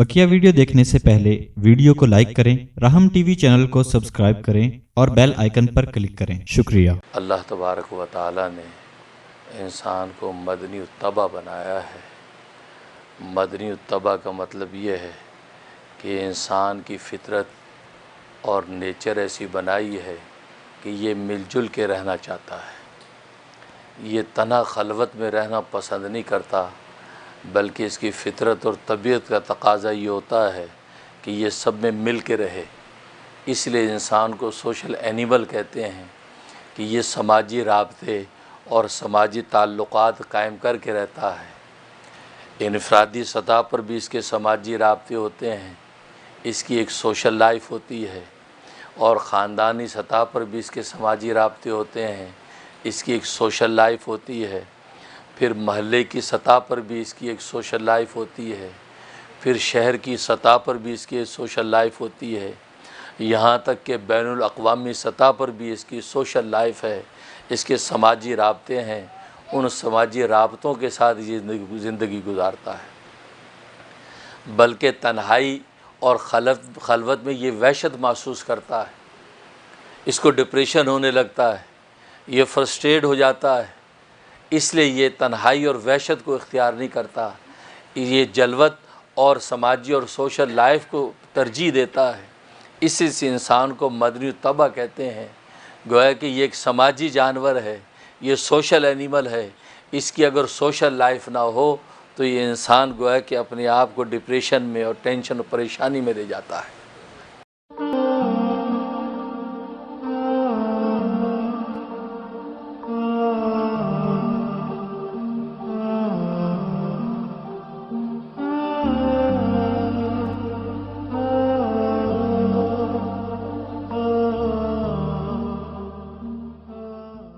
बकिया video देखने से पहले वीडियो को लाइक करें, राहम टीवी चैनल को सब्सक्राइब करें और बेल आइकन पर क्लिक करें। शुक्रिया। अल्लाह तबारक व तआला ने इंसान को मदनी उत्तबा बनाया है। मदनी उत्तबा का मतलब ये है कि इंसान की फितरत और नेचर ऐसी बनाई है कि ये मिलजुल के रहना चाहता है। ये तना खलवत में रहना पसंद नहीं करता, बल्कि इसकी फितरत और तबीयत का तकाज़ा ये होता है कि ये सब में मिल के रहे। इसलिए इंसान को सोशल एनिमल कहते हैं कि ये समाजी राबते और समाजी ताल्लुक़ात कायम करके रहता है। इनफरादी सतह पर भी इसके समाजी राबते होते हैं, इसकी एक सोशल लाइफ होती है, और ख़ानदानी सतह पर भी इसके समाजी राबते होते हैं, इसकी एक सोशल लाइफ होती है। फिर महल्ले की सतह पर भी इसकी एक सोशल लाइफ होती है, फिर शहर की सतह पर भी इसकी एक सोशल लाइफ होती है, यहाँ तक कि बैनुल अक़वामी सतह पर भी इसकी सोशल लाइफ है। इसके समाजी राबते हैं, उन समाजी राबतों के साथ ये ज़िंदगी गुजारता है। बल्कि तन्हाई और खलवत में ये वहशत महसूस करता है, इसको डिप्रेशन होने लगता है, ये फ्रस्ट्रेट हो जाता है। इसलिए ये तन्हाई और वहशत को इख्तियार नहीं करता, ये जलवत और समाजी और सोशल लाइफ को तरजीह देता है। इसी से इंसान को मदनी तबा कहते हैं। गोया कि ये एक समाजी जानवर है, ये सोशल एनिमल है। इसकी अगर सोशल लाइफ ना हो तो ये इंसान गोया कि अपने आप को डिप्रेशन में और टेंशन और परेशानी में ले जाता है।